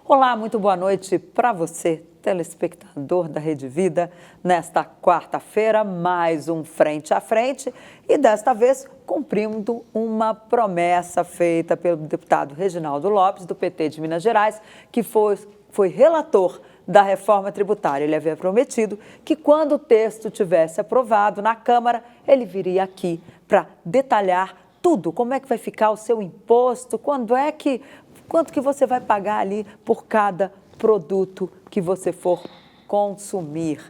Olá, muito boa noite para você, telespectador da Rede Vida. Nesta quarta-feira, mais um Frente a Frente e desta vez cumprindo uma promessa feita pelo deputado Reginaldo Lopes, do PT de Minas Gerais, que foi relator da reforma tributária. Ele havia prometido que quando o texto tivesse aprovado na Câmara, ele viria aqui para detalhar tudo, como é que vai ficar o seu imposto, quanto que você vai pagar ali por cada produto que você for consumir.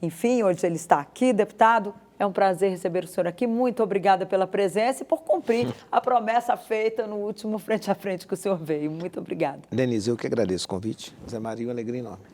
Enfim, hoje ele está aqui, deputado. É um prazer receber o senhor aqui. Muito obrigada pela presença e por cumprir a promessa feita no último Frente a Frente que o senhor veio. Muito obrigada. Denise, eu que agradeço o convite. Zé Maria, uma alegria enorme.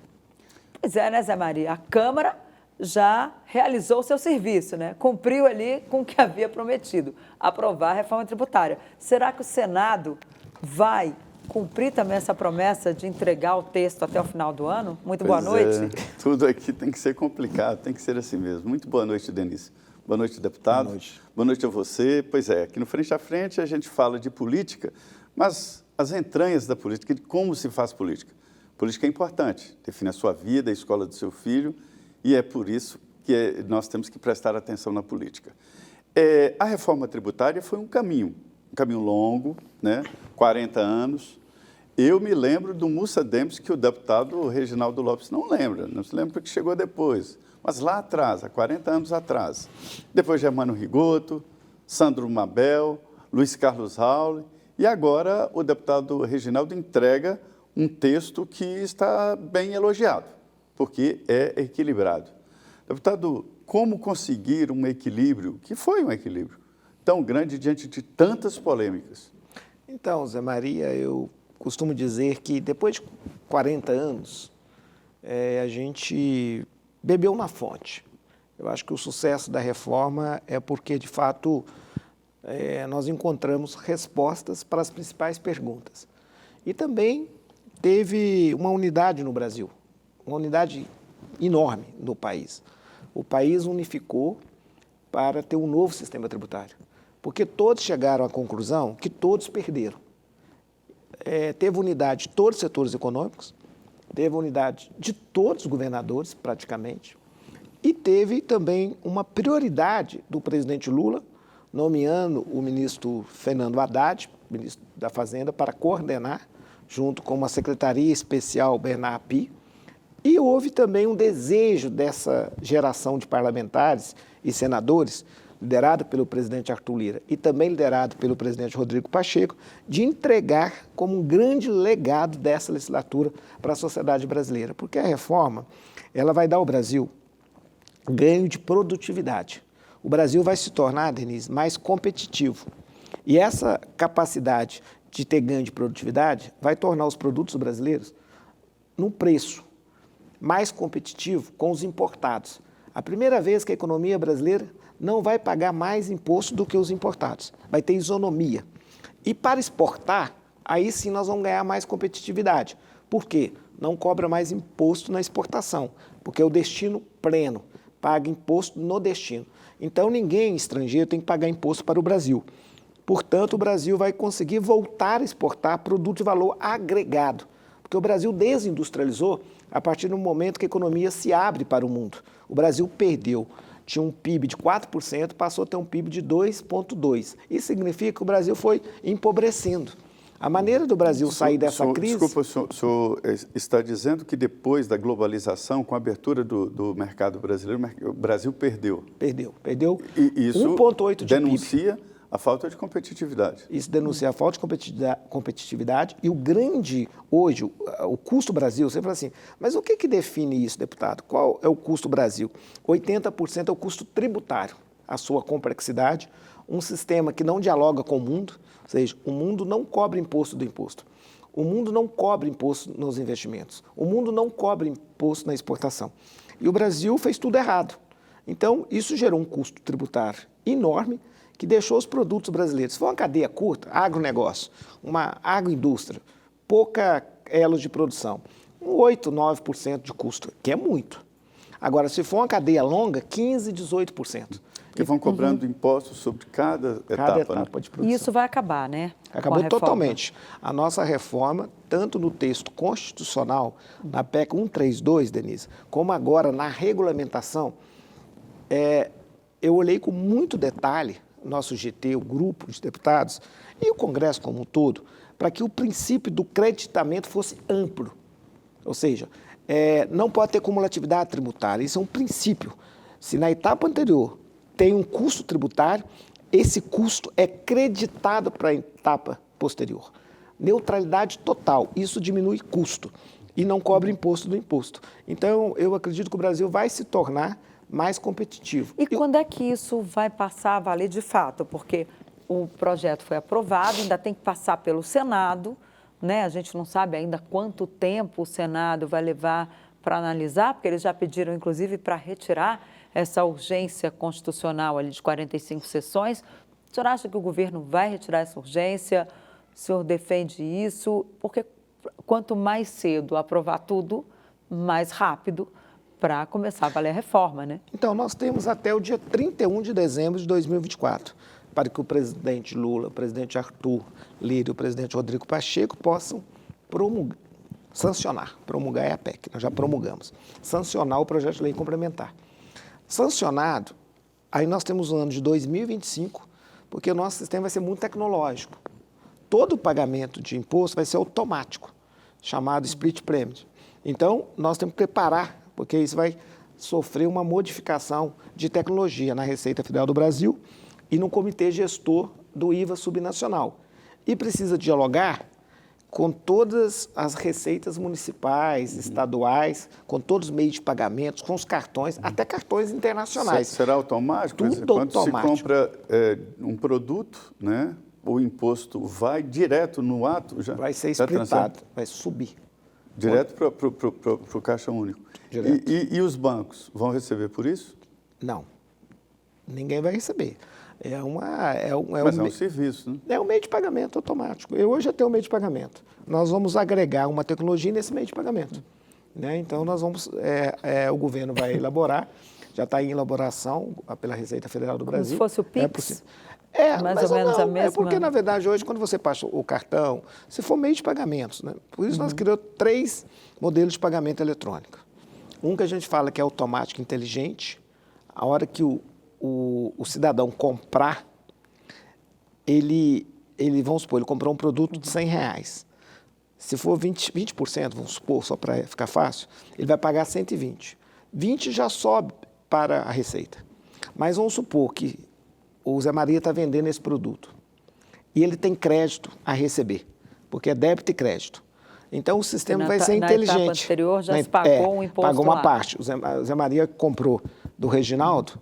Pois é, né, Zé Maria? A Câmara já realizou o seu serviço, né? Cumpriu ali com o que havia prometido, aprovar a reforma tributária. Será que o Senado vai cumprir também essa promessa de entregar o texto até o final do ano? Muito boa noite. Tudo aqui tem que ser complicado, tem que ser assim mesmo. Muito boa noite, Denise. Boa noite, deputado. Boa noite. Boa noite a você. Pois é, aqui no Frente a Frente a gente fala de política, mas as entranhas da política, de como se faz política. Política é importante, define a sua vida, a escola do seu filho, e é por isso que nós temos que prestar atenção na política. A reforma tributária foi um caminho longo, né? 40 anos. Eu me lembro do Mussa Dempsey, que o deputado Reginaldo Lopes não lembra, não se lembra porque chegou depois, mas lá atrás, há 40 anos atrás. Depois Germano Rigoto, Sandro Mabel, Luiz Carlos Raul, e agora o deputado Reginaldo entrega um texto que está bem elogiado, porque é equilibrado. Deputado, como conseguir um equilíbrio, que foi um equilíbrio, tão grande diante de tantas polêmicas? Então, Zé Maria, eu costumo dizer que depois de 40 anos, a gente bebeu na fonte. Eu acho que o sucesso da reforma é porque, de fato, nós encontramos respostas para as principais perguntas. E também teve uma unidade no Brasil, uma unidade enorme no país. O país unificou para ter um novo sistema tributário, porque todos chegaram à conclusão que todos perderam. Teve unidade de todos os setores econômicos, teve unidade de todos os governadores, praticamente, e teve também uma prioridade do presidente Lula, nomeando o ministro Fernando Haddad, ministro da Fazenda, para coordenar, junto com uma secretaria especial, Bernard Api, e houve também um desejo dessa geração de parlamentares e senadores, liderado pelo presidente Arthur Lira e também liderado pelo presidente Rodrigo Pacheco, de entregar como um grande legado dessa legislatura para a sociedade brasileira. Porque a reforma, ela vai dar ao Brasil ganho de produtividade. O Brasil vai se tornar, Denise, mais competitivo. E essa capacidade de ter ganho de produtividade vai tornar os produtos brasileiros num preço mais competitivo com os importados. A primeira vez que a economia brasileira não vai pagar mais imposto do que os importados, vai ter isonomia. E para exportar, aí sim nós vamos ganhar mais competitividade. Por quê? Não cobra mais imposto na exportação, porque é o destino pleno, paga imposto no destino. Então ninguém estrangeiro tem que pagar imposto para o Brasil. Portanto, o Brasil vai conseguir voltar a exportar produto de valor agregado, porque o Brasil desindustrializou a partir do momento que a economia se abre para o mundo. O Brasil perdeu. Tinha um PIB de 4%, passou a ter um PIB de 2,2%. Isso significa que o Brasil foi empobrecendo. A maneira do Brasil sair dessa crise... Desculpa, o senhor está dizendo que depois da globalização, com a abertura do mercado brasileiro, o Brasil perdeu. Perdeu E isso 1,8% de denuncia PIB. A falta de competitividade. Isso denuncia a falta de competitividade e o grande, hoje, o custo Brasil, você fala assim, mas o que define isso, deputado? Qual é o custo Brasil? 80% é o custo tributário, a sua complexidade, um sistema que não dialoga com o mundo, ou seja, o mundo não cobra imposto do imposto, o mundo não cobra imposto nos investimentos, o mundo não cobra imposto na exportação. E o Brasil fez tudo errado. Então, isso gerou um custo tributário enorme, que deixou os produtos brasileiros. Se for uma cadeia curta, agronegócio, uma agroindústria, pouca elos de produção, 8%, 9% de custo, que é muito. Agora, se for uma cadeia longa, 15%, 18%. Porque vão cobrando impostos sobre cada etapa, né? de produção. E isso vai acabar, né? Acabou totalmente. A nossa reforma, tanto no texto constitucional, na PEC 132, Denise, como agora na regulamentação, eu olhei com muito detalhe, nosso GT, o grupo de deputados, e o Congresso como um todo, para que o princípio do creditamento fosse amplo. Ou seja, não pode ter cumulatividade tributária, isso é um princípio. Se na etapa anterior tem um custo tributário, esse custo é creditado para a etapa posterior. Neutralidade total, isso diminui custo e não cobra imposto do imposto. Então, eu acredito que o Brasil vai se tornar mais competitivo. E quando é que isso vai passar a valer de fato? Porque o projeto foi aprovado, ainda tem que passar pelo Senado, né? A gente não sabe ainda quanto tempo o Senado vai levar para analisar, porque eles já pediram, inclusive, para retirar essa urgência constitucional ali de 45 sessões. O senhor acha que o governo vai retirar essa urgência? O senhor defende isso? Porque quanto mais cedo aprovar tudo, mais rápido para começar a valer a reforma, né? Então, nós temos até o dia 31 de dezembro de 2024 para que o presidente Lula, o presidente Arthur Lira e o presidente Rodrigo Pacheco possam promulgar é a PEC, nós já promulgamos, sancionar o projeto de lei complementar. Sancionado, aí nós temos o ano de 2025, porque o nosso sistema vai ser muito tecnológico. Todo o pagamento de imposto vai ser automático, chamado split payment. Então, nós temos que preparar, porque isso vai sofrer uma modificação de tecnologia na Receita Federal do Brasil e no Comitê Gestor do IVA Subnacional. E precisa dialogar com todas as receitas municipais, estaduais, com todos os meios de pagamentos, com os cartões, até cartões internacionais. Será automático? Tudo Quando automático. se compra um produto, né, o imposto vai direto no ato? Vai ser splitado, vai subir. Direto para o Caixa Único. E os bancos vão receber por isso? Não. Ninguém vai receber. Mas é um serviço, né? É um meio de pagamento automático. Eu hoje já tenho um meio de pagamento. Nós vamos agregar uma tecnologia nesse meio de pagamento. Né? Então, nós vamos, o governo vai elaborar, já está em elaboração pela Receita Federal do Brasil. Como se fosse o PIX? Mais ou menos a mesma. É porque, na verdade, hoje, quando você passa o cartão, se for meio de pagamentos, né? Por isso nós criamos 3 modelos de pagamento eletrônico. Um que a gente fala que é automático inteligente, a hora que o cidadão comprar, ele, vamos supor, ele comprou um produto de R$100. Se for 20%, vamos supor, só para ficar fácil, ele vai pagar 120. 20 já sobe para a receita. Mas vamos supor que o Zé Maria está vendendo esse produto e ele tem crédito a receber, porque é débito e crédito. Então, o sistema vai ser inteligente. Na etapa anterior já se pagou um imposto pagou uma lá. parte. O Zé Maria comprou do Reginaldo,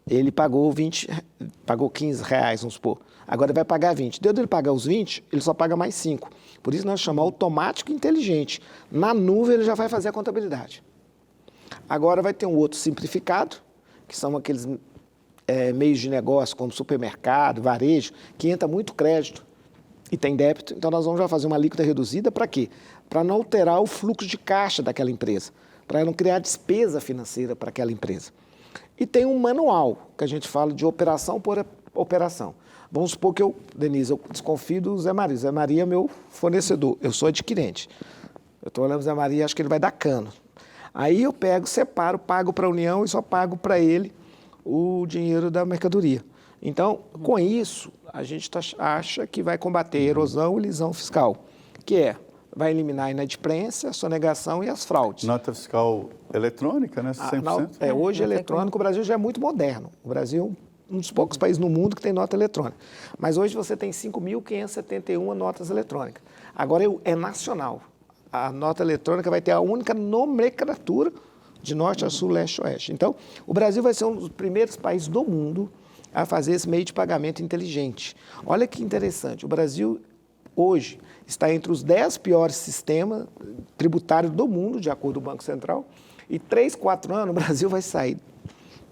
ele pagou R$15, vamos supor. Agora ele vai pagar 20. Deu dele pagar os 20, ele só paga mais 5. Por isso nós chamamos automático e inteligente. Na nuvem ele já vai fazer a contabilidade. Agora vai ter um outro simplificado, que são aqueles meios de negócio, como supermercado, varejo, que entra muito crédito e tem débito. Então nós vamos já fazer uma alíquota reduzida para quê? Para não alterar o fluxo de caixa daquela empresa, para não criar despesa financeira para aquela empresa. E tem um manual, que a gente fala de operação por operação. Vamos supor que Denise, eu desconfio do Zé Maria. O Zé Maria é meu fornecedor, eu sou adquirente. Eu estou olhando o Zé Maria e acho que ele vai dar cano. Aí eu pego, separo, pago para a União e só pago para ele o dinheiro da mercadoria. Então, com isso, a gente acha que vai combater a erosão e lisão fiscal, que vai eliminar a inadimplência, a sonegação e as fraudes. Nota fiscal eletrônica, né? 100%? Hoje, eletrônico, o Brasil já é muito moderno. O Brasil é um dos poucos países no mundo que tem nota eletrônica. Mas hoje você tem 5.571 notas eletrônicas. Agora é nacional. A nota eletrônica vai ter a única nomenclatura de norte a sul, leste a oeste. Então, o Brasil vai ser um dos primeiros países do mundo a fazer esse meio de pagamento inteligente. Olha que interessante, o Brasil hoje está entre os 10 piores sistemas tributários do mundo, de acordo com o Banco Central, e 3, 4 anos o Brasil vai sair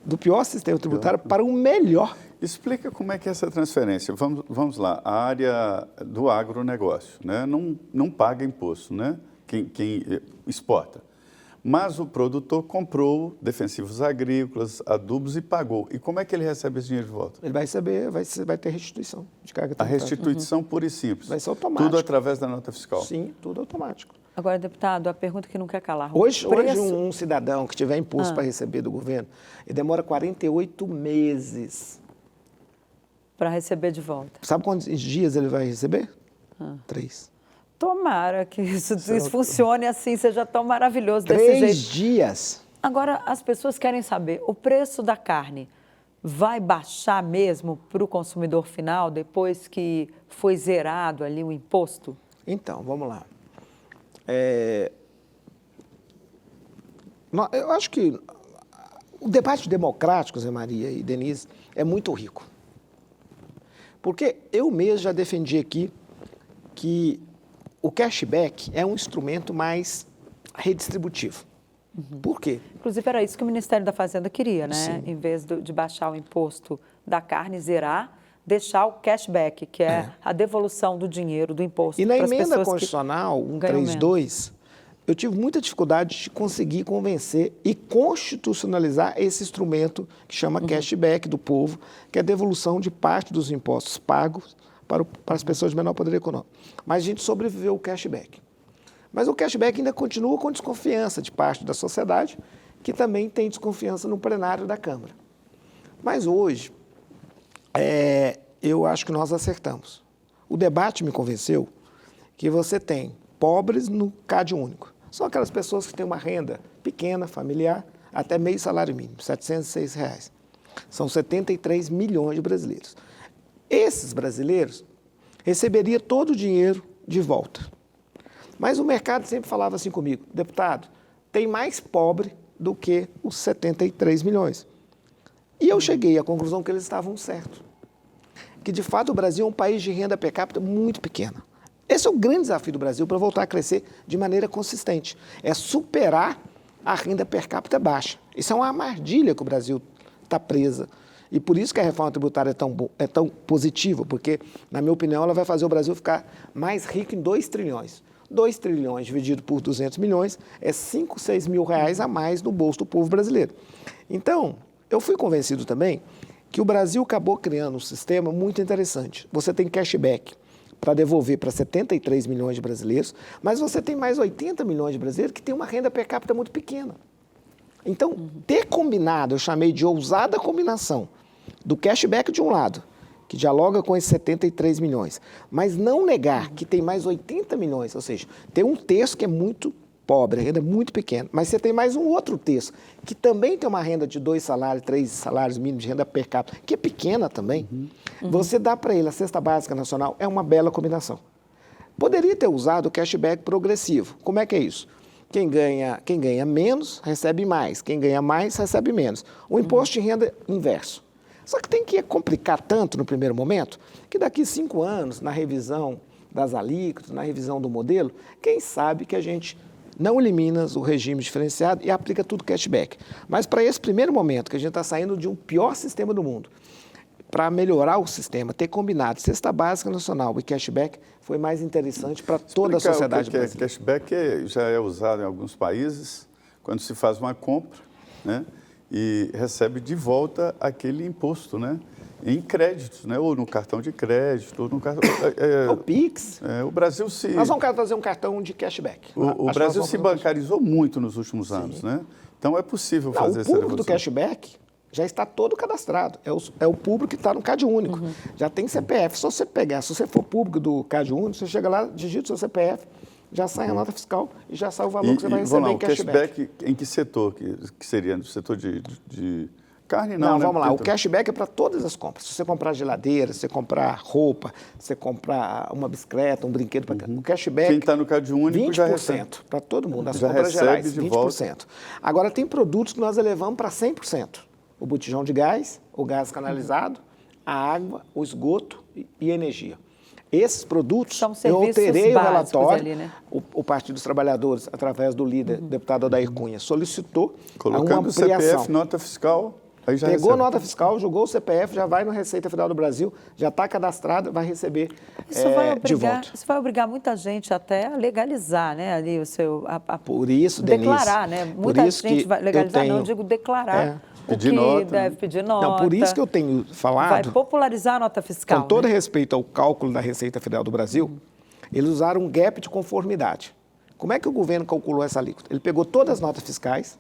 do pior sistema tributário para o melhor. Explica como é que é essa transferência. Vamos lá, a área do agronegócio, né? Não paga imposto, né? Quem exporta. mas o produtor comprou defensivos agrícolas, adubos e pagou. E como é que ele recebe esse dinheiro de volta? Ele vai receber, vai ter restituição de carga A tributária. restituição pura e simples. Vai ser automático. Tudo através da nota fiscal. Sim, tudo automático. Agora, deputado, a pergunta que não quer calar. Hoje um cidadão que tiver imposto para receber do governo, ele demora 48 meses. Para receber de volta. Sabe quantos dias ele vai receber? 3. Tomara que isso funcione assim, seja tão maravilhoso desse jeito. 3 dias. Agora, as pessoas querem saber, o preço da carne vai baixar mesmo para o consumidor final depois que foi zerado ali o imposto? Então, vamos lá. Eu acho que o debate democrático, Zé Maria e Denise, é muito rico. Porque eu mesmo já defendi aqui que o cashback é um instrumento mais redistributivo. Por quê? Inclusive, era isso que o Ministério da Fazenda queria, né? Sim. Em vez de baixar o imposto da carne, zerar, deixar o cashback, que é a devolução do dinheiro, do imposto. E na pras emenda pessoas constitucional que ganham 132, eu tive muita dificuldade de conseguir convencer e constitucionalizar esse instrumento que chama cashback do povo, que é a devolução de parte dos impostos pagos para as pessoas de menor poder econômico. Mas a gente sobreviveu ao cashback. Mas o cashback ainda continua com desconfiança de parte da sociedade, que também tem desconfiança no plenário da Câmara. Mas hoje, eu acho que nós acertamos. O debate me convenceu que você tem pobres no CAD único. São aquelas pessoas que têm uma renda pequena, familiar, até meio salário mínimo, R$ 706. São 73 milhões de brasileiros. Esses brasileiros receberiam todo o dinheiro de volta. Mas o mercado sempre falava assim comigo, deputado, tem mais pobre do que os 73 milhões. E eu cheguei à conclusão que eles estavam certos. Que, de fato, o Brasil é um país de renda per capita muito pequena. Esse é o grande desafio do Brasil para voltar a crescer de maneira consistente. É superar a renda per capita baixa. Isso é uma armadilha que o Brasil está presa. E por isso que a reforma tributária é tão positiva, porque, na minha opinião, ela vai fazer o Brasil ficar mais rico em 2 trilhões. 2 trilhões dividido por 200 milhões é 5, 6 mil reais a mais no bolso do povo brasileiro. Então, eu fui convencido também que o Brasil acabou criando um sistema muito interessante. Você tem cashback para devolver para 73 milhões de brasileiros, mas você tem mais 80 milhões de brasileiros que têm uma renda per capita muito pequena. Então, ter combinado, eu chamei de ousada combinação, do cashback de um lado, que dialoga com esses 73 milhões, mas não negar que tem mais 80 milhões, ou seja, tem um terço que é muito pobre, a renda é muito pequena, mas você tem mais um outro terço, que também tem uma renda de 2 salários, 3 salários mínimos de renda per capita, que é pequena também. Você dá para ele a cesta básica nacional, é uma bela combinação. Poderia ter usado o cashback progressivo. Como é que é isso? Quem ganha menos, recebe mais. Quem ganha mais, recebe menos. O imposto de renda inverso. Só que tem que complicar tanto no primeiro momento, que daqui 5 anos, na revisão das alíquotas, na revisão do modelo, quem sabe que a gente não elimina o regime diferenciado e aplica tudo cashback. Mas para esse primeiro momento, que a gente está saindo de um pior sistema do mundo, para melhorar o sistema, ter combinado cesta básica nacional e cashback foi mais interessante para toda a sociedade brasileira. Cashback já é usado em alguns países quando se faz uma compra, né, e recebe de volta aquele imposto, né, em créditos, né, ou no cartão de crédito, ou no cartão... O Pix. O Brasil se... Nós vamos fazer um cartão de cashback. O Brasil se bancarizou muito nos últimos anos, né? Então é possível fazer essa revolução. O revolução. público do cashback já está todo cadastrado. É o público que está no CAD único. Já tem CPF. Se você for público do CAD único, você chega lá, digita o seu CPF, já sai a nota fiscal e já sai o valor que você vai receber em cashback. Em que setor que seria? No setor de carne, não, né? Vamos lá. O cashback é para todas as compras. Se você comprar geladeira, se você comprar roupa, se você comprar uma bicicleta, um brinquedo, o cashback... Quem está no CAD único 20% já recebe. Para todo mundo. As Já compras gerais, de 20%. volta. Agora, tem produtos que nós elevamos para 100%. O botijão de gás, o gás canalizado, a água, o esgoto e energia. Esses produtos, eu alterei o relatório, ali, né? o Partido dos Trabalhadores, através do líder, deputado Odair Cunha, solicitou colocando uma ampliação. CPF, nota fiscal. Aí já Pegou recebe. nota fiscal, jogou o CPF, já vai no Receita Federal do Brasil, já está cadastrado, vai receber de volta. Isso vai obrigar muita gente até a legalizar, né, ali o seu... Por isso, Denise, declarar, né? Muita gente vai legalizar, não, eu digo declarar. Pedir o que nota, deve pedir nota. Não, por isso que eu tenho falado... Vai popularizar a nota fiscal. Com todo né? respeito ao cálculo da Receita Federal do Brasil, eles usaram um gap de conformidade. Como é que o governo calculou essa alíquota? Ele pegou todas as notas fiscais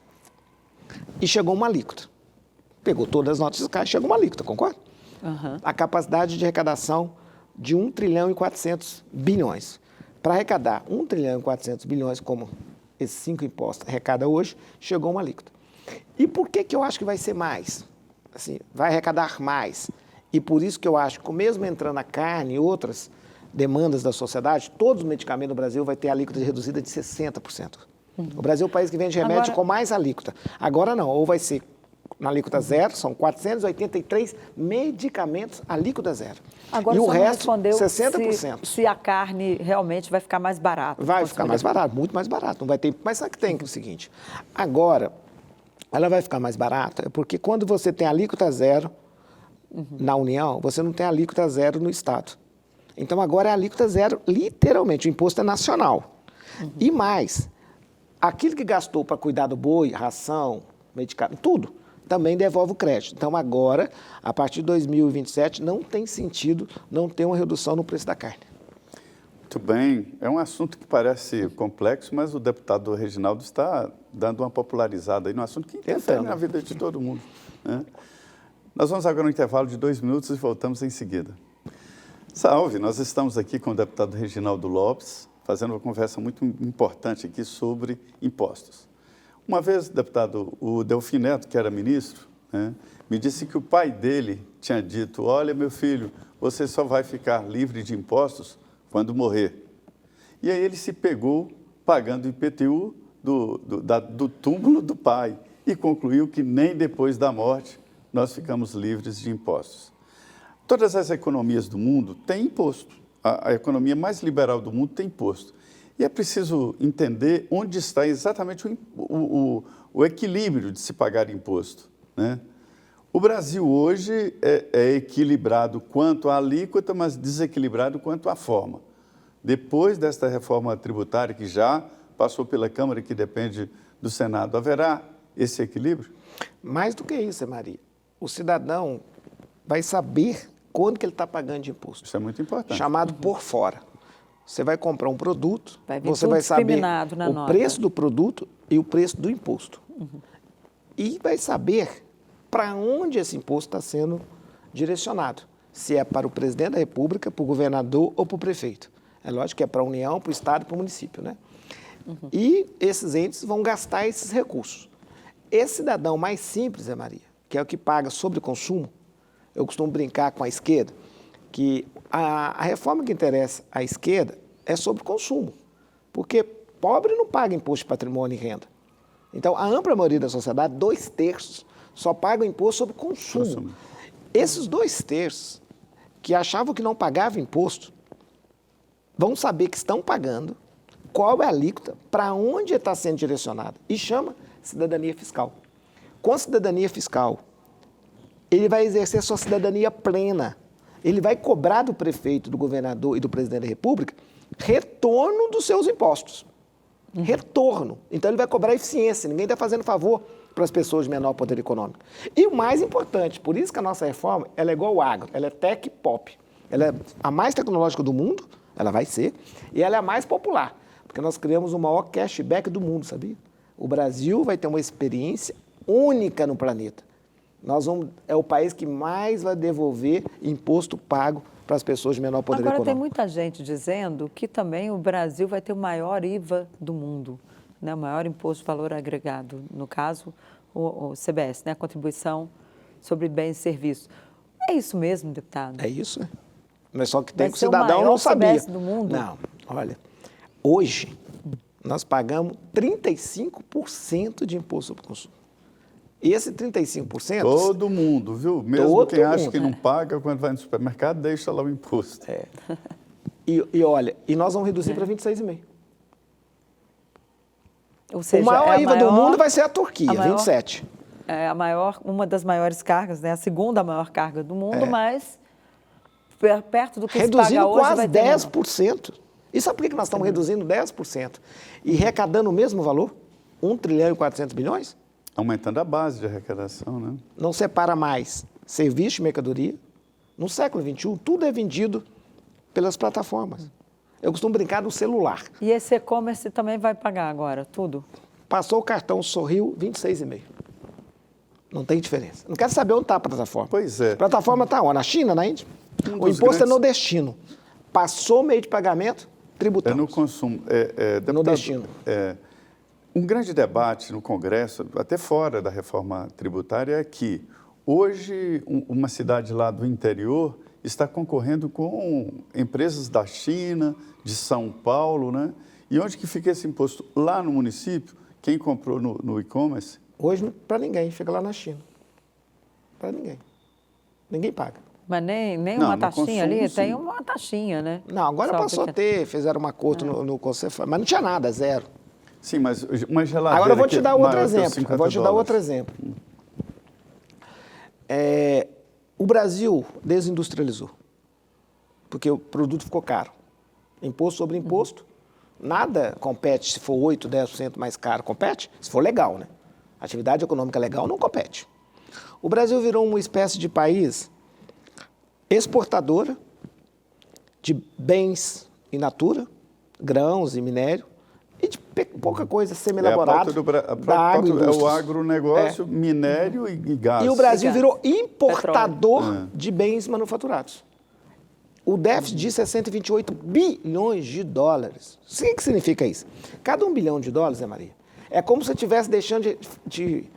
e chegou a uma alíquota. Pegou todas as notas fiscais e chegou a uma alíquota, concorda? A capacidade de arrecadação de 1 trilhão e 400 bilhões. Para arrecadar 1 trilhão e 400 bilhões, como esses 5 impostos arrecada hoje, chegou a uma alíquota. E por que eu acho que vai ser mais? Assim, vai arrecadar mais. E por isso que eu acho que, mesmo entrando a carne e outras demandas da sociedade, todos os medicamentos no Brasil vai ter alíquota reduzida de 60%. O Brasil é o país que vende remédio com mais alíquota. Agora não, ou vai ser na alíquota zero, são 483 medicamentos alíquota zero. Agora, e o só não resto, respondeu 60%. Se a carne realmente vai ficar mais barata. Vai ficar mais barato, muito mais barato. Não vai ter, mas sabe que tem que é o seguinte, agora, ela vai ficar mais barata porque quando você tem alíquota zero na União, você não tem alíquota zero no Estado. Então, agora é alíquota zero, literalmente, o imposto é nacional. E mais, aquilo que gastou para cuidar do boi, ração, medicamento, tudo, também devolve o crédito. Então, agora, a partir de 2027, não tem sentido não ter uma redução no preço da carne. Muito bem. É um assunto que parece complexo, mas o deputado Reginaldo está dando uma popularizada aí no assunto que interfere na vida de todo mundo. Né? Nós vamos agora no intervalo de 2 minutos e voltamos em seguida. Salve, nós estamos aqui com o deputado Reginaldo Lopes, fazendo uma conversa muito importante aqui sobre impostos. Uma vez, deputado, o Delfim Neto, que era ministro, né, me disse que o pai dele tinha dito, olha, meu filho, você só vai ficar livre de impostos quando morrer. E aí ele se pegou pagando o IPTU do túmulo do pai e concluiu que nem depois da morte nós ficamos livres de impostos. Todas as economias do mundo têm imposto. A economia mais liberal do mundo tem imposto. E é preciso entender onde está exatamente o equilíbrio de se pagar imposto. Né? O Brasil hoje é equilibrado quanto à alíquota, mas desequilibrado quanto à forma. Depois desta reforma tributária, que já passou pela Câmara e que depende do Senado, haverá esse equilíbrio? Mais do que isso, Maria. O cidadão vai saber quanto que ele está pagando de imposto. Isso é muito importante. Chamado por fora. Você vai comprar um produto, você tudo vai saber na o nota. preço do produto e o preço do imposto. E vai saber para onde esse imposto está sendo direcionado. Se é para o presidente da República, para o governador ou para o prefeito. É lógico que é para a União, para o Estado e para o município, né? E esses entes vão gastar esses recursos. Esse cidadão mais simples, Maria, que é o que paga sobre consumo, eu costumo brincar com a esquerda, que a reforma que interessa à esquerda é sobre consumo, porque pobre não paga imposto de patrimônio e renda. Então, a ampla maioria da sociedade, 2/3, só paga imposto sobre consumo. Esses 2/3 que achavam que não pagavam imposto, vão saber que estão pagando, qual é a alíquota, para onde está sendo direcionado, e chama cidadania fiscal. Com a cidadania fiscal, ele vai exercer sua cidadania plena. Ele vai cobrar do prefeito, do governador e do presidente da República retorno dos seus impostos. Retorno. Então, ele vai cobrar eficiência. Ninguém está fazendo favor para as pessoas de menor poder econômico. E o mais importante, por isso que a nossa reforma ela é igual ao agro, ela é tech pop. Ela é a mais tecnológica do mundo, ela vai ser, e ela é a mais popular, porque nós criamos o maior cashback do mundo, sabia? O Brasil vai ter uma experiência única no planeta. É o país que mais vai devolver imposto pago para as pessoas de menor poder econômico. Agora, tem muita gente dizendo que também o Brasil vai ter o maior IVA do mundo, né? O maior imposto de valor agregado, no caso, o CBS, né? A Contribuição sobre Bens e Serviços. É isso mesmo, deputado? É isso, né? Mas só que tem que o Vai ser cidadão o maior não sabia. CBS do mundo? Não, olha, hoje nós pagamos 35% de imposto sobre consumo. E esse 35%... Todo mundo, viu? Mesmo quem acha que não paga, quando vai no supermercado, deixa lá o imposto. É. E olha, e nós vamos reduzir para 26,5%. Ou seja, O maior IVA do mundo vai ser a Turquia, a maior... 27%. é uma das maiores cargas, né? A segunda maior carga do mundo, mas perto do que se reduzindo paga hoje quase vai ter 10%. E sabe por que nós estamos reduzindo 10%? E arrecadando o mesmo valor? 1 trilhão e 400 bilhões? Aumentando a base de arrecadação, né? Não separa mais serviço e mercadoria. No século XXI, tudo é vendido pelas plataformas. Eu costumo brincar no celular. E esse e-commerce também vai pagar agora, tudo? Passou o cartão, sorriu, 26,5. Não tem diferença. Não quero saber onde está a plataforma. Pois é. A plataforma está onde? Na China, na Índia? O imposto grandes... é no destino. Passou o meio de pagamento, tributamos. É no consumo. Deputado, no destino. Um grande debate no Congresso, até fora da reforma tributária, é que hoje uma cidade lá do interior está concorrendo com empresas da China, de São Paulo, né? E onde que fica esse imposto? Lá no município, quem comprou no e-commerce? Hoje, para ninguém, fica lá na China. Para ninguém. Ninguém paga. Mas nem Não, uma no taxinha consumo, ali? sim. Tem uma taxinha, né? Não, agora Só passou a porque- ter, fizeram um acordo no Conselho, mas não tinha nada, zero. Sim, mas uma geladeira... Agora eu vou te que é dar outro maior que os exemplo. 50 Eu vou te dar outro dólares. exemplo. O Brasil desindustrializou, porque o produto ficou caro. Imposto sobre imposto, nada compete se for 8%, 10% mais caro, compete? Se for legal, né? Atividade econômica legal não compete. O Brasil virou uma espécie de país exportadora de bens in natura, grãos e minério, e de pouca coisa semi-elaborada da É o agroindústria. agronegócio, minério e gás. E o Brasil Gás. virou importador Petróleo. de bens manufaturados. O déficit de 628 bilhões de dólares. O que significa isso? Cada $1 bilhão, Zé Maria, é como se você estivesse deixando de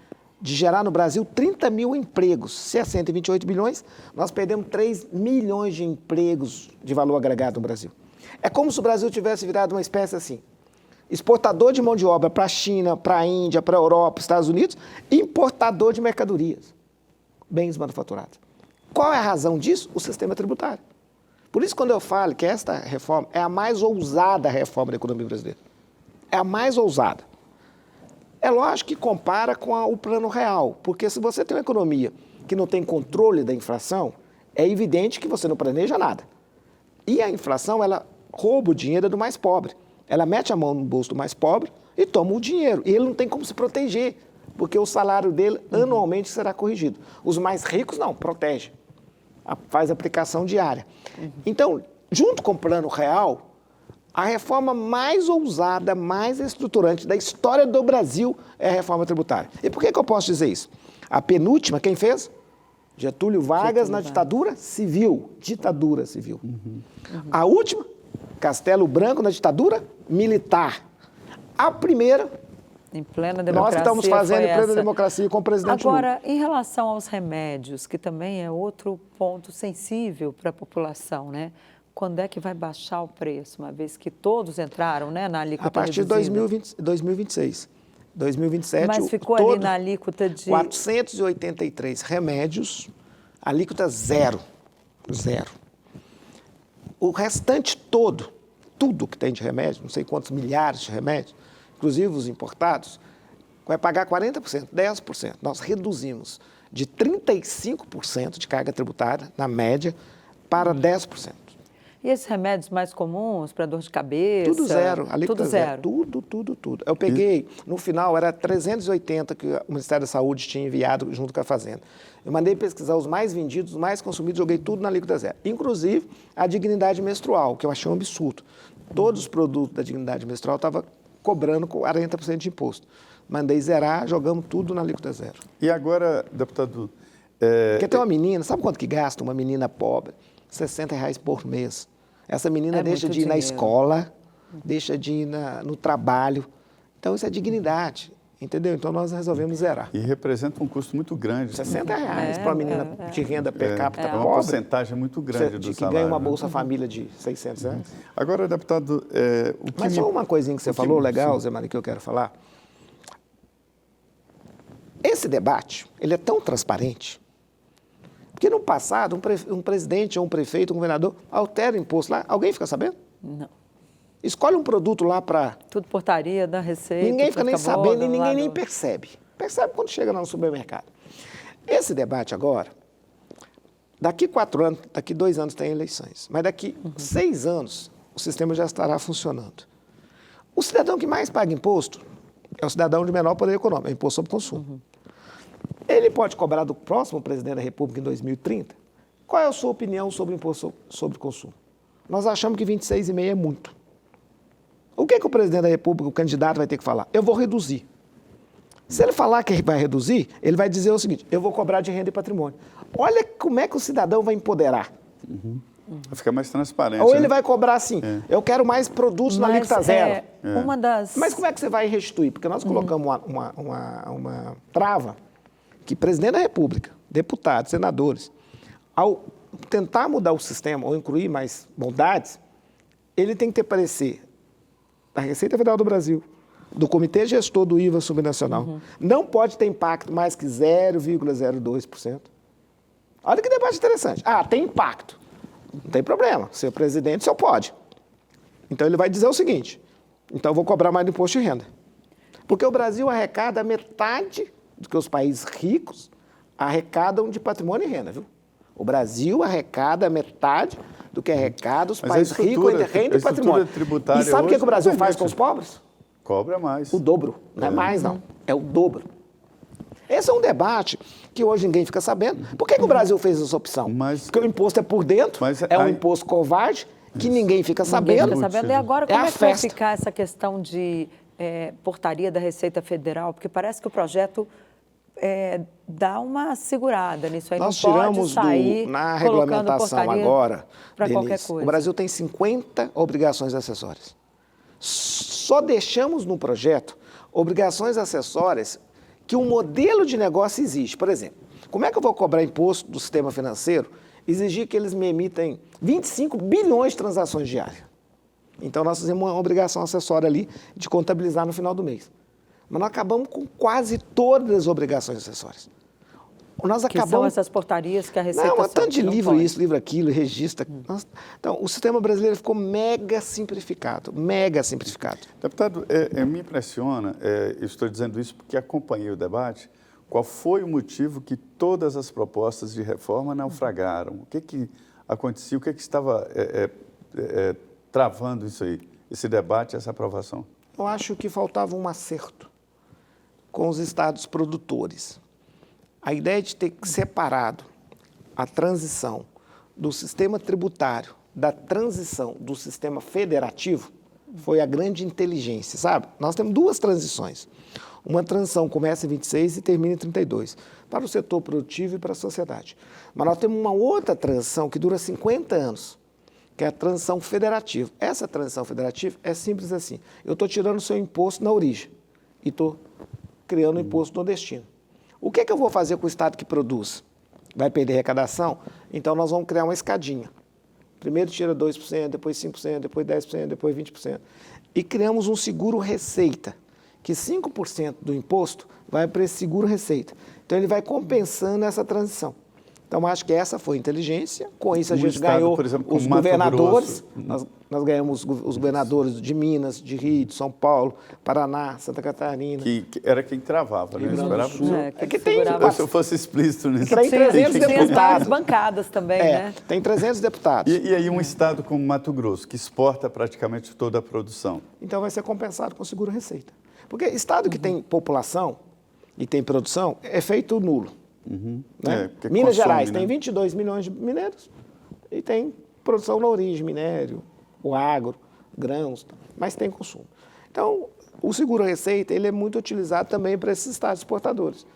gerar no Brasil 30 mil empregos. Se é 128 bilhões, nós perdemos 3 milhões de empregos de valor agregado no Brasil. É como se o Brasil tivesse virado uma espécie assim, exportador de mão de obra para a China, para a Índia, para a Europa, Estados Unidos, importador de mercadorias, bens manufaturados. Qual é a razão disso? O sistema tributário. Por isso, quando eu falo que esta reforma é a mais ousada reforma da economia brasileira, é a mais ousada. É lógico que compara com o plano real, porque se você tem uma economia que não tem controle da inflação, é evidente que você não planeja nada. E a inflação, ela rouba o dinheiro do mais pobre. Ela mete a mão no bolso do mais pobre e toma o dinheiro. E ele não tem como se proteger, porque o salário dele anualmente será corrigido. Os mais ricos não, protege. Faz aplicação diária. Então, junto com o plano real, a reforma mais ousada, mais estruturante da história do Brasil é a reforma tributária. E por que eu posso dizer isso? A penúltima, quem fez? Getúlio Vargas na ditadura civil. Ditadura civil. A última, Castelo Branco na ditadura militar. A primeira, Em plena nós democracia. estamos fazendo foi em plena essa. democracia com o presidente Lula. Agora, em relação aos remédios, que também é outro ponto sensível para a população, né? Quando é que vai baixar o preço, uma vez que todos entraram, né, na alíquota A partir de reduzida? 2026. 2027, Mas ficou ali na alíquota de... 483 remédios, alíquota zero. Zero. O restante todo, tudo que tem de remédio, não sei quantos milhares de remédios, inclusive os importados, vai pagar 40%, 10%. Nós reduzimos de 35% de carga tributária, na média, para 10%. E esses remédios mais comuns para dor de cabeça? Tudo zero, alíquota Tudo zero. Tudo. Eu peguei, no final, era 380 que o Ministério da Saúde tinha enviado junto com a Fazenda. Eu mandei pesquisar os mais vendidos, os mais consumidos, joguei tudo na alíquota zero. Inclusive, a dignidade menstrual, que eu achei um absurdo. Todos os produtos da dignidade menstrual estavam cobrando 40% de imposto. Mandei zerar, jogamos tudo na alíquota zero. E agora, deputado... Porque tem uma menina, sabe quanto que gasta uma menina pobre? R$60 por mês. Essa menina deixa muito de ir na dinheiro. escola, deixa de ir no trabalho. Então, isso é dignidade, entendeu? Então, nós resolvemos zerar. E representa um custo muito grande. R$60 para uma menina de renda per capita É uma pobre, porcentagem muito grande do que salário. ganha uma né? Bolsa Família de R$600. Agora, deputado, o que Mas me... só uma coisinha que você o que falou, me- legal, sim. Zé Maria, que eu quero falar. Esse debate, ele é tão transparente, porque no passado, um presidente ou um prefeito, um governador, altera o imposto lá, alguém fica sabendo? Não. Escolhe um produto lá para... Tudo portaria da Receita. Ninguém fica tudo nem acabou, sabendo e do ninguém lado- nem percebe. Percebe quando chega no supermercado. Esse debate agora, daqui 4 anos, daqui 2 anos tem eleições, mas daqui 6 anos o sistema já estará funcionando. O cidadão que mais paga imposto é o cidadão de menor poder econômico, é imposto sobre consumo. Ele pode cobrar do próximo presidente da República em 2030? Qual é a sua opinião sobre o imposto sobre consumo? Nós achamos que 26,5 é muito. O que o presidente da República, o candidato, vai ter que falar? Eu vou reduzir. Se ele falar que vai reduzir, ele vai dizer o seguinte, eu vou cobrar de renda e patrimônio. Olha como é que o cidadão vai empoderar. Vai ficar mais transparente. Ou ele vai cobrar assim, eu quero mais produtos na alíquota zero. Uma das... Mas como é que você vai restituir? Porque nós colocamos uma trava que presidente da República, deputados, senadores, ao tentar mudar o sistema ou incluir mais bondades, ele tem que ter parecer da Receita Federal do Brasil, do Comitê Gestor do IVA Subnacional. Não pode ter impacto mais que 0,02%. Olha que debate interessante. Ah, tem impacto. Não tem problema. Ser presidente, o senhor pode. Então, ele vai dizer o seguinte, então eu vou cobrar mais do imposto de renda. Porque o Brasil arrecada metade do que os países ricos arrecadam de patrimônio e renda, viu? O Brasil arrecada metade do que arrecada os países ricos entre renda e patrimônio. E sabe o que o Brasil faz com os pobres? Cobra mais. O dobro. Não é mais, não. É o dobro. Esse é um debate que hoje ninguém fica sabendo. Por que o Brasil fez essa opção? Porque o imposto é por dentro, é um imposto covarde, que ninguém fica sabendo. Ninguém fica sabendo. E agora, como é que vai ficar essa questão de portaria da Receita Federal? Porque parece que o projeto dá uma segurada nisso aí. Nós não pode tiramos sair na regulamentação agora, para qualquer coisa. O Brasil tem 50 obrigações acessórias. Só deixamos no projeto obrigações acessórias que o modelo de negócio exige. Por exemplo, como é que eu vou cobrar imposto do sistema financeiro, exigir que eles me emitem 25 bilhões de transações diárias? Então, nós fizemos uma obrigação acessória ali de contabilizar no final do mês. Mas nós acabamos com quase todas as obrigações acessórias. Que são essas portarias que a Receita... Não, tanto de livro isso, livro aquilo, registra. Então, o sistema brasileiro ficou mega simplificado, mega simplificado. Deputado, me impressiona, eu estou dizendo isso porque acompanhei o debate, qual foi o motivo que todas as propostas de reforma naufragaram? O que acontecia, o que estava travando isso aí, esse debate, essa aprovação? Eu acho que faltava um acerto com os estados produtores. A ideia de ter separado a transição do sistema tributário da transição do sistema federativo foi a grande inteligência, sabe? Nós temos 2 transições. Uma transição começa em 26 e termina em 32, para o setor produtivo e para a sociedade. Mas nós temos uma outra transição que dura 50 anos, que é a transição federativa. Essa transição federativa é simples assim. Eu estou tirando o seu imposto na origem e estou criando o imposto nordestino. O que eu vou fazer com o Estado que produz? Vai perder arrecadação? Então, nós vamos criar uma escadinha. Primeiro tira 2%, depois 5%, depois 10%, depois 20%. E criamos um seguro-receita, que 5% do imposto vai para esse seguro-receita. Então, ele vai compensando essa transição. Então, acho que essa foi a inteligência. Com isso, a gente ganhou, por exemplo, os governadores. Nós ganhamos os governadores de Minas, de Rio, de São Paulo, Paraná, Santa Catarina. Que era quem travava, né? Se eu fosse explícito nisso. Tem 300 deputados. Tem as bancadas também, né? Tem 300 deputados. E aí um estado como Mato Grosso, que exporta praticamente toda a produção? Então, vai ser compensado com seguro-receita. Porque estado que tem população e tem produção, é feito nulo. Né? Minas Gerais tem 22 milhões de mineiros e tem produção na origem, minério, o agro, grãos, mas tem consumo. Então, o seguro-receita ele é muito utilizado também para esses estados exportadores.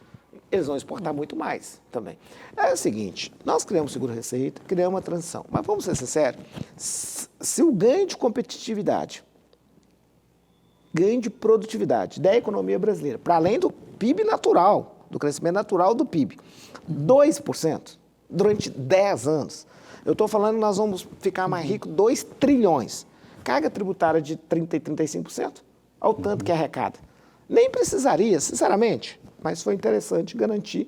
Eles vão exportar muito mais também. É o seguinte, nós criamos seguro-receita, criamos uma transição, mas vamos ser sinceros, se o ganho de competitividade, ganho de produtividade da economia brasileira, para além do PIB natural, do crescimento natural do PIB, 2% durante 10 anos. Eu estou falando que nós vamos ficar mais ricos 2 trilhões. Carga tributária de 30% e 35%, ao tanto que arrecada. Nem precisaria, sinceramente, mas foi interessante garantir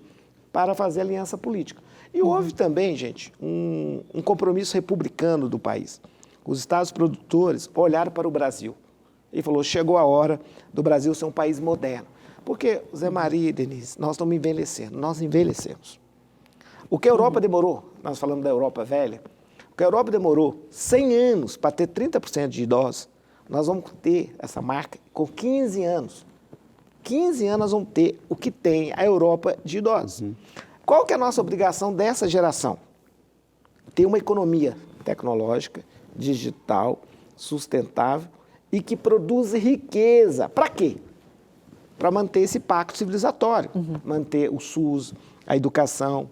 para fazer aliança política. E houve também, gente, um compromisso republicano do país. Os estados produtores olharam para o Brasil e falou, chegou a hora do Brasil ser um país moderno. Porque, Zé Maria e Denise, nós estamos envelhecendo, nós envelhecemos. O que a Europa demorou, nós falamos da Europa velha, o que a Europa demorou 100 anos para ter 30% de idosos, nós vamos ter essa marca com 15 anos. 15 anos nós vamos ter o que tem a Europa de idosos. Qual que é a nossa obrigação dessa geração? Ter uma economia tecnológica, digital, sustentável e que produz riqueza. Para quê? Para manter esse pacto civilizatório, manter o SUS, a educação,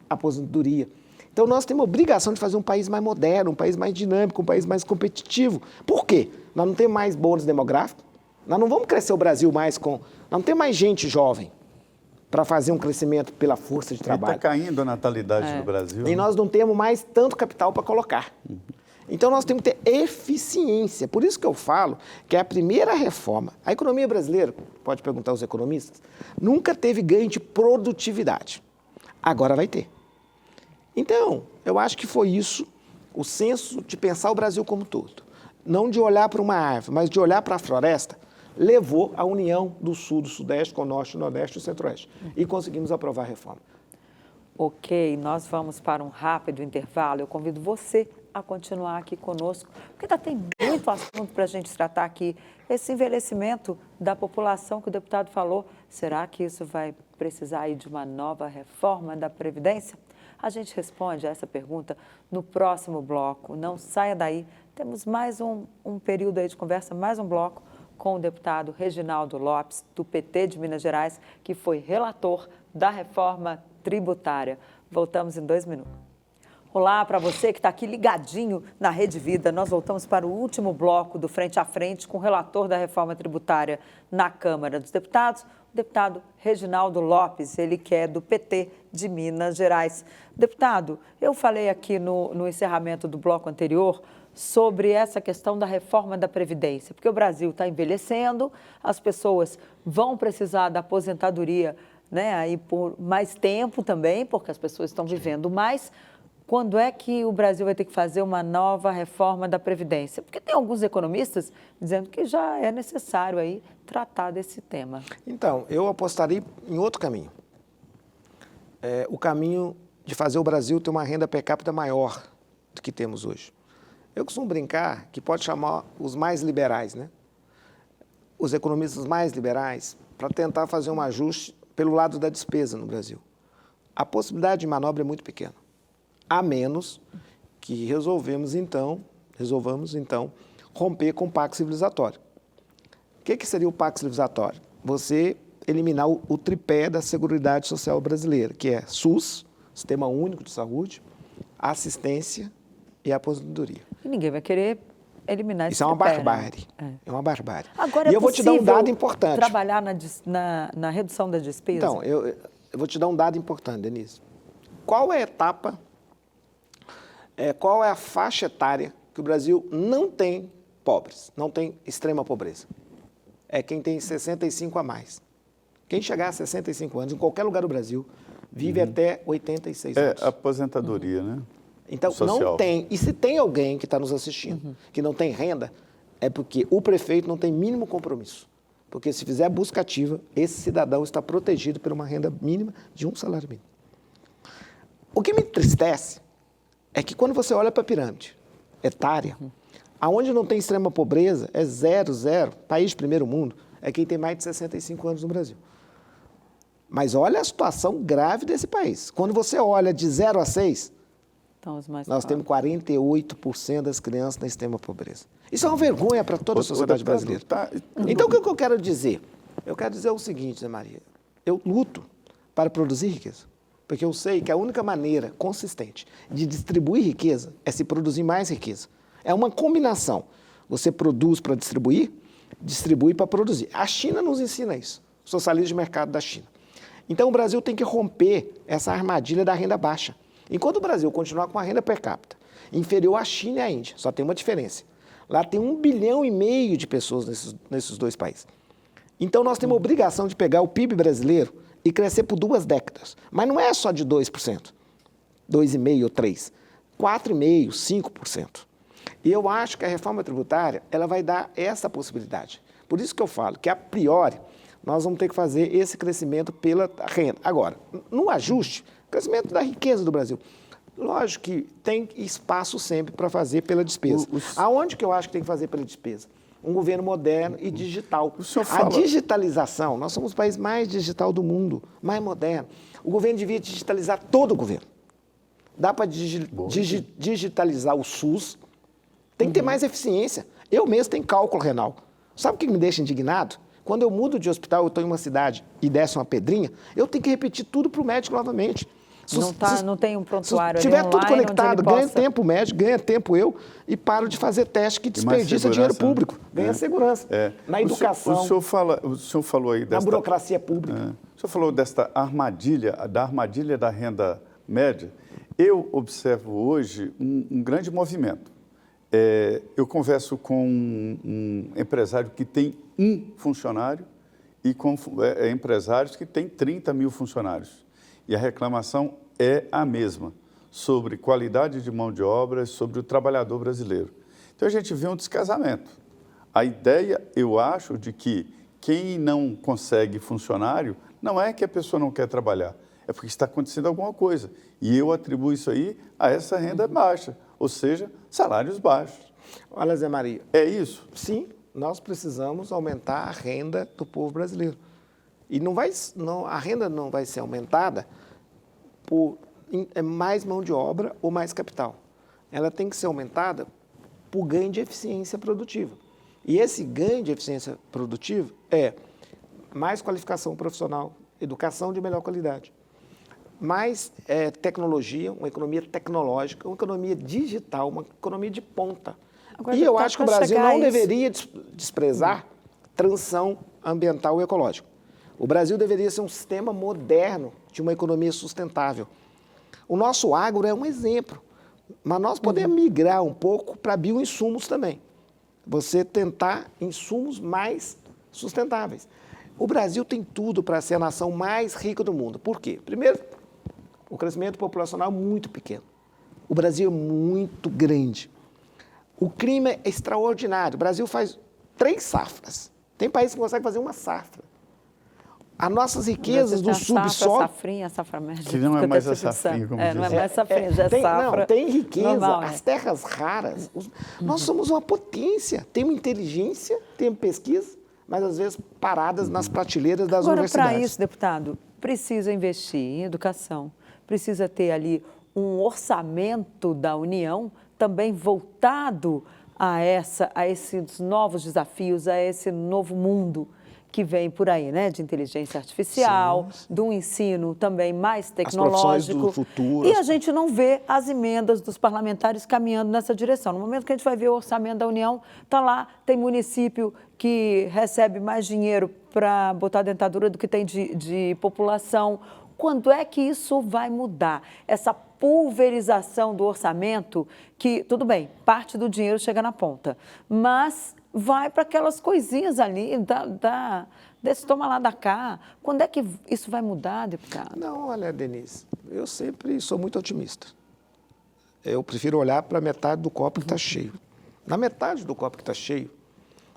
a aposentadoria. Então, nós temos a obrigação de fazer um país mais moderno, um país mais dinâmico, um país mais competitivo. Por quê? Nós não temos mais bônus demográfico, nós não vamos crescer o Brasil mais com... Nós não temos mais gente jovem para fazer um crescimento pela força de trabalho. Está caindo a natalidade do Brasil. E nós não temos mais tanto capital para colocar. Então, nós temos que ter eficiência. Por isso que eu falo que a primeira reforma, a economia brasileira, pode perguntar aos economistas, nunca teve ganho de produtividade. Agora vai ter. Então, eu acho que foi isso, o senso de pensar o Brasil como um todo. Não de olhar para uma árvore, mas de olhar para a floresta, levou à união do Sul, do Sudeste, com o Norte, o Nordeste e o Centro-Oeste. E conseguimos aprovar a reforma. Ok, nós vamos para um rápido intervalo. Eu convido você a continuar aqui conosco, porque ainda tem muito assunto para a gente tratar aqui. Esse envelhecimento da população que o deputado falou, será que isso vai precisar aí de uma nova reforma da Previdência? A gente responde a essa pergunta no próximo bloco. Não saia daí, temos mais um período aí de conversa, mais um bloco com o deputado Reginaldo Lopes, do PT de Minas Gerais, que foi relator da reforma tributária. Voltamos em 2 minutos. Olá para você que está aqui ligadinho na Rede Vida. Nós voltamos para o último bloco do Frente a Frente com o relator da reforma tributária na Câmara dos Deputados, o deputado Reginaldo Lopes, ele que é do PT de Minas Gerais. Deputado, eu falei aqui no encerramento do bloco anterior sobre essa questão da reforma da Previdência, porque o Brasil está envelhecendo, as pessoas vão precisar da aposentadoria, né, aí por mais tempo também, porque as pessoas estão vivendo mais. Quando é que o Brasil vai ter que fazer uma nova reforma da Previdência? Porque tem alguns economistas dizendo que já é necessário aí tratar desse tema. Então, eu apostaria em outro caminho. O caminho de fazer o Brasil ter uma renda per capita maior do que temos hoje. Eu costumo brincar que pode chamar os mais liberais, né? Os economistas mais liberais, para tentar fazer um ajuste pelo lado da despesa no Brasil. A possibilidade de manobra é muito pequena. A menos que resolvamos, então, romper com o pacto civilizatório. O que seria o pacto civilizatório? Você eliminar o tripé da Seguridade Social brasileira, que é SUS, Sistema Único de Saúde, assistência e aposentadoria. E ninguém vai querer eliminar esse Isso é uma tripé, barbárie. né? É uma barbárie. Agora, e eu vou te dar um dado importante. Trabalhar na redução da despesa? Então, eu vou te dar um dado importante, Denise. Qual é a etapa... qual é a faixa etária que o Brasil não tem pobres, não tem extrema pobreza? É quem tem 65 a mais. Quem chegar a 65 anos, em qualquer lugar do Brasil, vive até 86 anos. É aposentadoria, né? Então, Social. não tem. E se tem alguém que está nos assistindo, que não tem renda, é porque o prefeito não tem mínimo compromisso. Porque se fizer a busca ativa, esse cidadão está protegido por uma renda mínima de um salário mínimo. O que me entristece é que quando você olha para a pirâmide etária, aonde não tem extrema pobreza, é 0, país de primeiro mundo, é quem tem mais de 65 anos no Brasil. Mas olha a situação grave desse país. Quando você olha de 0 a 6, nós temos 48% das crianças na extrema pobreza. Isso é uma vergonha para toda a sociedade brasileira. Então, o que eu quero dizer? Eu quero dizer o seguinte, Zé Maria, eu luto para produzir riqueza. Porque eu sei que a única maneira consistente de distribuir riqueza é se produzir mais riqueza. É uma combinação. Você produz para distribuir, distribui para produzir. A China nos ensina isso, o socialismo de mercado da China. Então, o Brasil tem que romper essa armadilha da renda baixa. Enquanto o Brasil continuar com uma renda per capita inferior à China e à Índia, só tem uma diferença. Lá tem 1,5 bilhão de pessoas nesses dois países. Então, nós temos a obrigação de pegar o PIB brasileiro e crescer por 2 décadas. Mas não é só de 2%, 2,5% ou 3%, 4,5%, 5%. E eu acho que a reforma tributária ela vai dar essa possibilidade. Por isso que eu falo que, a priori, nós vamos ter que fazer esse crescimento pela renda. Agora, no ajuste, crescimento da riqueza do Brasil. Lógico que tem espaço sempre para fazer pela despesa. Aonde que eu acho que tem que fazer pela despesa? Um governo moderno e digital. A digitalização, nós somos o país mais digital do mundo, mais moderno. O governo devia digitalizar todo o governo. Dá para digitalizar o SUS, tem que ter mais eficiência. Eu mesmo tenho cálculo renal. Sabe o que me deixa indignado? Quando eu mudo de hospital, eu estou em uma cidade e desce uma pedrinha, eu tenho que repetir tudo para o médico novamente. Não tem um prontuário se tiver ali tudo online conectado, ganha tempo o médico, ganha tempo eu e paro de fazer teste que desperdiça dinheiro público. Ganha segurança. Na educação. O senhor falou aí desta... Na burocracia pública. O senhor falou desta armadilha, da renda média. Eu observo hoje um grande movimento. Eu converso com um empresário que tem um funcionário e com empresários que têm 30 mil funcionários. E a reclamação é a mesma, sobre qualidade de mão de obra, sobre o trabalhador brasileiro. Então, a gente vê um descasamento. A ideia, eu acho, de que quem não consegue funcionário, não é que a pessoa não quer trabalhar, é porque está acontecendo alguma coisa. E eu atribuo isso aí a essa renda baixa, ou seja, salários baixos. Olha, Zé Maria. É isso? Sim, nós precisamos aumentar a renda do povo brasileiro. E a renda não vai ser aumentada por mais mão de obra ou mais capital. Ela tem que ser aumentada por ganho de eficiência produtiva. E esse ganho de eficiência produtiva é mais qualificação profissional, educação de melhor qualidade, mais tecnologia, uma economia tecnológica, uma economia digital, uma economia de ponta. Agora, e eu acho que o Brasil não deveria desprezar transição ambiental e ecológica. O Brasil deveria ser um sistema moderno de uma economia sustentável. O nosso agro é um exemplo, mas nós podemos migrar um pouco para bioinsumos também. Você tentar insumos mais sustentáveis. O Brasil tem tudo para ser a nação mais rica do mundo. Por quê? Primeiro, o crescimento populacional é muito pequeno. O Brasil é muito grande. O clima é extraordinário. O Brasil faz 3 safras. Tem países que conseguem fazer uma safra. As nossas riquezas do subsolo... A safra média. Que não é mais a safrinha, como diz. Não é mais safrinha, já é safra. Não, tem riqueza, normal, as terras raras. Nós somos uma potência. Temos inteligência, temos pesquisa, mas às vezes paradas nas prateleiras das universidades. Agora, para isso, deputado, precisa investir em educação, precisa ter ali um orçamento da União também voltado a esses novos desafios, a esse novo mundo que vem por aí, né? De inteligência artificial, do ensino também mais tecnológico. As profissões do futuro. E a gente não vê as emendas dos parlamentares caminhando nessa direção. No momento que a gente vai ver o orçamento da União, está lá, tem município que recebe mais dinheiro para botar dentadura do que tem de população. Quando é que isso vai mudar? Essa pulverização do orçamento, que, tudo bem, parte do dinheiro chega na ponta, mas vai para aquelas coisinhas ali, desse toma lá da cá. Quando é que isso vai mudar, deputado? Não, olha, Denise, eu sempre sou muito otimista. Eu prefiro olhar para a metade do copo que está cheio. Na metade do copo que está cheio,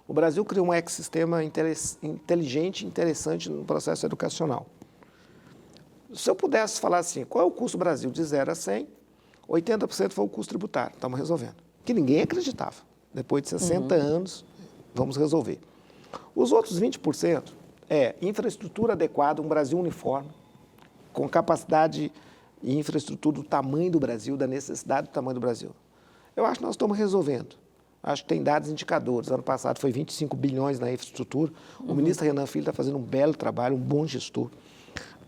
o Brasil criou um ecossistema inteligente e interessante no processo educacional. Se eu pudesse falar assim, qual é o custo do Brasil? De 0 a 100, 80% foi o custo tributário, estamos resolvendo. Que ninguém acreditava. Depois de 60 anos, vamos resolver. Os outros 20% é infraestrutura adequada, um Brasil uniforme, com capacidade e infraestrutura do tamanho do Brasil, da necessidade do tamanho do Brasil. Eu acho que nós estamos resolvendo. Acho que tem dados indicadores. Ano passado foi 25 bilhões na infraestrutura. O ministro Renan Filho está fazendo um belo trabalho, um bom gestor.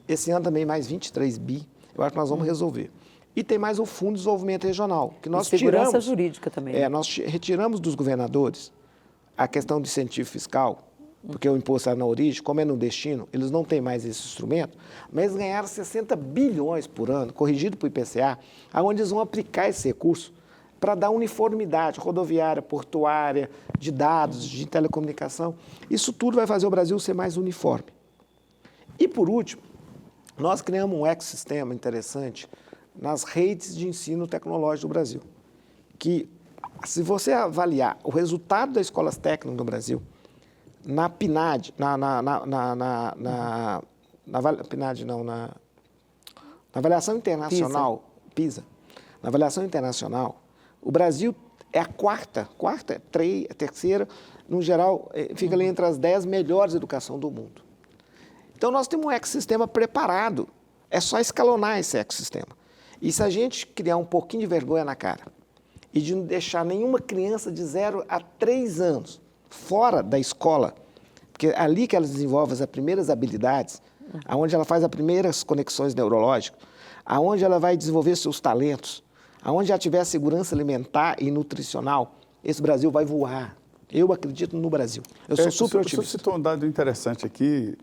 Esse ano também mais 23 bi. Eu acho que nós vamos resolver. E tem mais o Fundo de Desenvolvimento Regional, que nós segurança jurídica também. Nós retiramos dos governadores a questão do incentivo fiscal, porque o imposto era na origem, como é no destino, eles não têm mais esse instrumento, mas eles ganharam 60 bilhões por ano, corrigido para o IPCA, onde eles vão aplicar esse recurso para dar uniformidade rodoviária, portuária, de dados, de telecomunicação. Isso tudo vai fazer o Brasil ser mais uniforme. E, por último, nós criamos um ecossistema interessante nas redes de ensino tecnológico do Brasil, que, se você avaliar o resultado das escolas técnicas no Brasil, na PNAD, PNAD não, na avaliação internacional, PISA, na avaliação internacional, o Brasil é a quarta, terceira, no geral, fica ali entre as 10 melhores educação do mundo. Então, nós temos um ecossistema preparado, é só escalonar esse ecossistema. E se a gente criar um pouquinho de vergonha na cara e de não deixar nenhuma criança de 0 a 3 anos fora da escola, porque é ali que elas desenvolvem as primeiras habilidades, aonde ela faz as primeiras conexões neurológicas, aonde ela vai desenvolver seus talentos, aonde já tiver segurança alimentar e nutricional, esse Brasil vai voar. Eu acredito no Brasil. Eu sou super otimista. O senhor citou um dado interessante aqui,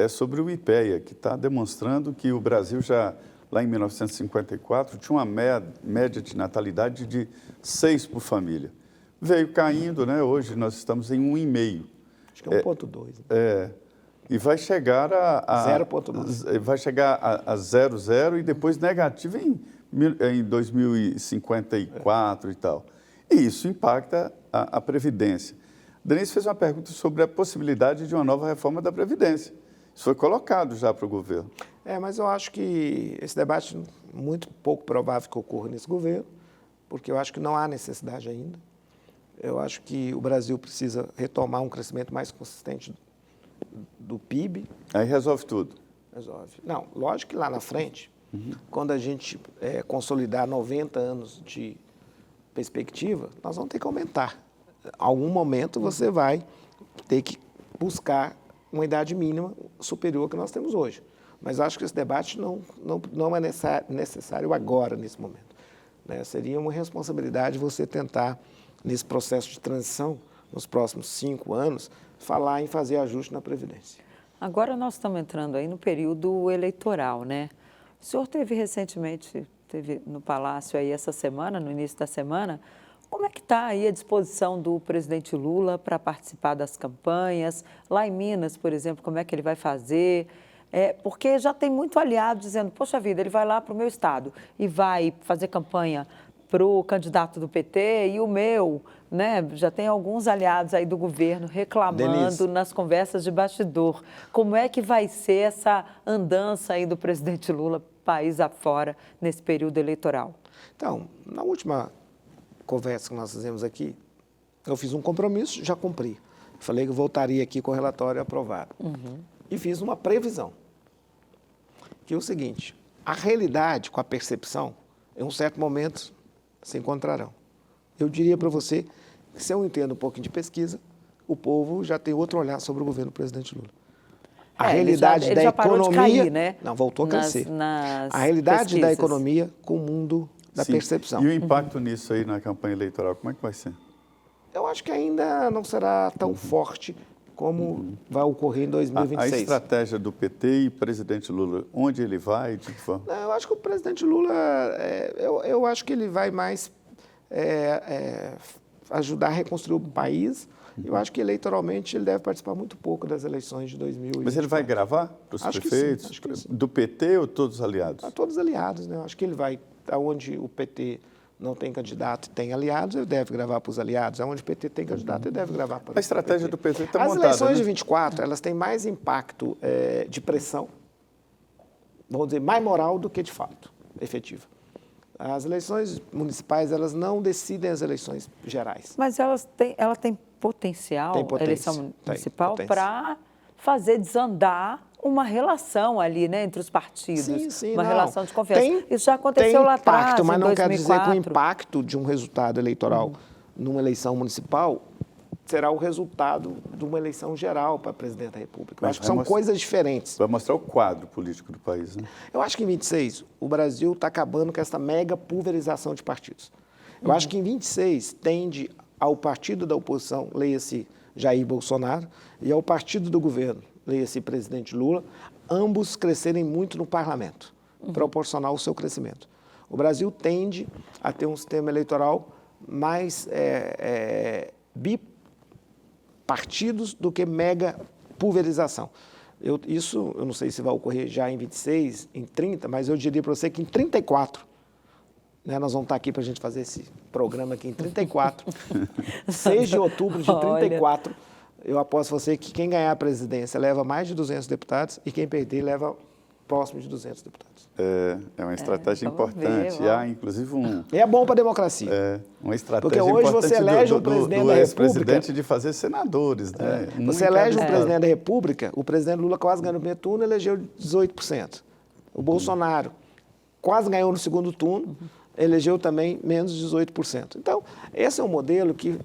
sobre o IPEA, que está demonstrando que o Brasil já, lá em 1954, tinha uma média de natalidade de 6 por família. Veio caindo, né? Hoje nós estamos em 1,5. Acho que é 1,2. E vai chegar a 0,9. Vai chegar a 0,0 e depois negativo em 2054 e tal. E isso impacta a Previdência. Denise fez uma pergunta sobre a possibilidade de uma nova reforma da Previdência. Isso foi colocado já para o governo. Mas eu acho que esse debate é muito pouco provável que ocorra nesse governo, porque eu acho que não há necessidade ainda. Eu acho que o Brasil precisa retomar um crescimento mais consistente do PIB. Aí resolve tudo. Resolve. Não, lógico que lá na frente, quando a gente consolidar 90 anos de perspectiva, nós vamos ter que aumentar. Em algum momento você vai ter que buscar uma idade mínima superior que nós temos hoje. Mas acho que esse debate não é necessário agora, nesse momento. Seria uma responsabilidade você tentar, nesse processo de transição, nos próximos 5 anos, falar em fazer ajuste na Previdência. Agora nós estamos entrando aí no período eleitoral, né? O senhor esteve no Palácio aí essa semana, no início da semana. Como é que está aí a disposição do presidente Lula para participar das campanhas? Lá em Minas, por exemplo, como é que ele vai fazer? Porque já tem muito aliado dizendo, poxa vida, ele vai lá para o meu estado e vai fazer campanha para o candidato do PT e o meu, né? Já tem alguns aliados aí do governo reclamando Denise, nas conversas de bastidor. Como é que vai ser essa andança aí do presidente Lula país afora nesse período eleitoral? Então, na última conversa que nós fizemos aqui, eu fiz um compromisso, já cumpri. Falei que eu voltaria aqui com o relatório aprovado. E fiz uma previsão, que é o seguinte, a realidade com a percepção, em um certo momento, se encontrarão. Eu diria para você que, se eu entendo um pouquinho de pesquisa, o povo já tem outro olhar sobre o governo do presidente Lula. A realidade ele da já parou economia... de cair, né? Não, voltou a crescer. Nas a realidade da pesquisas. Economia com o mundo da percepção. E o impacto nisso aí na campanha eleitoral, como é que vai ser? Eu acho que ainda não será tão forte como vai ocorrer em 2026. A estratégia do PT e presidente Lula, onde ele vai? De que forma? Eu acho que o presidente Lula, eu acho que ele vai mais ajudar a reconstruir o país. Eu acho que eleitoralmente ele deve participar muito pouco das eleições de 2024. Mas ele vai gravar para os prefeitos? Acho que sim. Do PT ou todos aliados? Todos aliados, né? Eu acho que ele vai, aonde o PT não tem candidato e tem aliados, ele deve gravar para os aliados. Aonde o PT tem candidato, ele deve gravar para o PT. A estratégia do PT está montada, As eleições né? de 24, elas têm mais impacto de pressão, vamos dizer, mais moral do que de fato, efetiva. As eleições municipais, elas não decidem as eleições gerais. Mas ela tem potencial, a eleição municipal, para fazer desandar uma relação ali, né, entre os partidos, uma relação de confiança. Isso já aconteceu lá atrás, impacto, mas em não 2004. quer dizer que o impacto de um resultado eleitoral numa eleição municipal será o resultado de uma eleição geral para presidente da República. Eu acho que são coisas diferentes. Vai mostrar o quadro político do país, né? Eu acho que em 26 o Brasil está acabando com essa mega pulverização de partidos. Eu acho que em 26 tende ao partido da oposição, leia-se Jair Bolsonaro, e ao partido do governo, leia-se presidente Lula, ambos crescerem muito no parlamento, proporcional ao seu crescimento. O Brasil tende a ter um sistema eleitoral mais bipartidos do que mega pulverização. Eu não sei se vai ocorrer já em 26, em 30, mas eu diria para você que em 34, né, nós vamos estar aqui para a gente fazer esse programa aqui em 34, 6 de outubro de 34, eu aposto você que quem ganhar a presidência leva mais de 200 deputados e quem perder leva próximo de 200 deputados. É uma estratégia vamos importante. ver, Há, inclusive, É bom para a democracia. uma estratégia Porque hoje importante você elege um presidente do da ex-presidente República. de fazer senadores, né? Você elege um presidente da República, o presidente Lula quase ganhou no primeiro turno, elegeu 18%. O Bolsonaro quase ganhou no segundo turno, elegeu também menos de 18%. Então, esse é um modelo que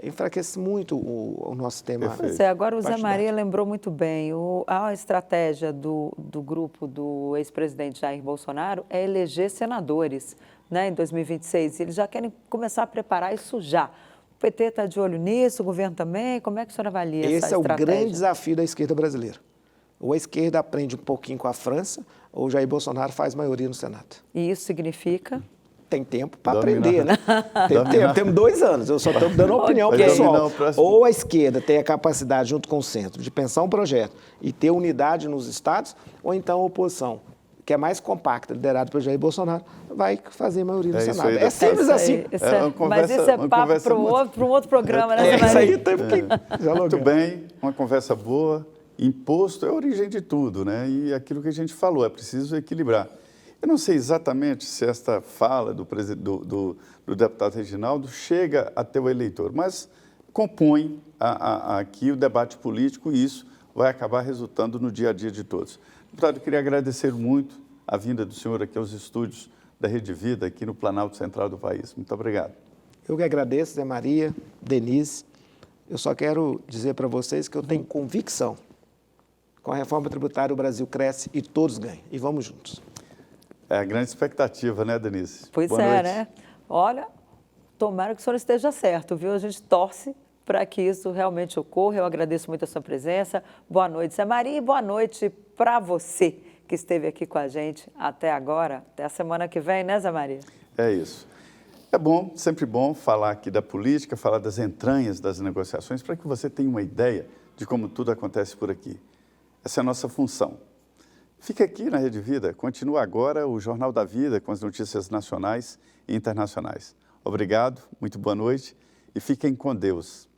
enfraquece muito o nosso sistema. Pois é, agora o Zé partidário. Maria lembrou muito bem, a estratégia do grupo do ex-presidente Jair Bolsonaro é eleger senadores, né, em 2026. Eles já querem começar a preparar isso já. O PT está de olho nisso, o governo também. Como é que o senhor avalia essa Esse é o estratégia? grande desafio da esquerda brasileira. Ou a esquerda aprende um pouquinho com a França, ou Jair Bolsonaro faz maioria no Senado. E isso significa? Tem tempo para Dominar. aprender, né? Tem tempo, temos 2 anos, eu só estou dando uma opinião Ok. pessoal. Dominar o próximo. Ou a esquerda tem a capacidade, junto com o centro, de pensar um projeto e ter unidade nos estados, ou então a oposição, que é mais compacta, liderada por Jair Bolsonaro, vai fazer maioria no É isso Senado. aí, É simples assim. Mas isso é papo para um outro programa, né, Zé Isso Maria? aí temos que dialogar. Muito bem, uma conversa boa. Imposto é a origem de tudo, né? E aquilo que a gente falou, é preciso equilibrar. Eu não sei exatamente se esta fala do deputado Reginaldo chega até o eleitor, mas compõe aqui o debate político e isso vai acabar resultando no dia a dia de todos. Deputado, eu queria agradecer muito a vinda do senhor aqui aos estúdios da Rede Vida, aqui no Planalto Central do país. Muito obrigado. Eu que agradeço, Zé Maria, Denise. Eu só quero dizer para vocês que eu tenho convicção. Com a reforma tributária, o Brasil cresce e todos ganham. E vamos juntos. É a grande expectativa, né, Denise? Pois Boa é, noite. né? Olha, tomara que o senhor esteja certo, viu? A gente torce para que isso realmente ocorra. Eu agradeço muito a sua presença. Boa noite, Zé Maria, e boa noite para você que esteve aqui com a gente até agora. Até a semana que vem, né, Zé Maria? É isso. É bom, sempre bom falar aqui da política, falar das entranhas das negociações, para que você tenha uma ideia de como tudo acontece por aqui. Essa é a nossa função. Fique aqui na Rede Vida. Continua agora o Jornal da Vida com as notícias nacionais e internacionais. Obrigado, muito boa noite e fiquem com Deus.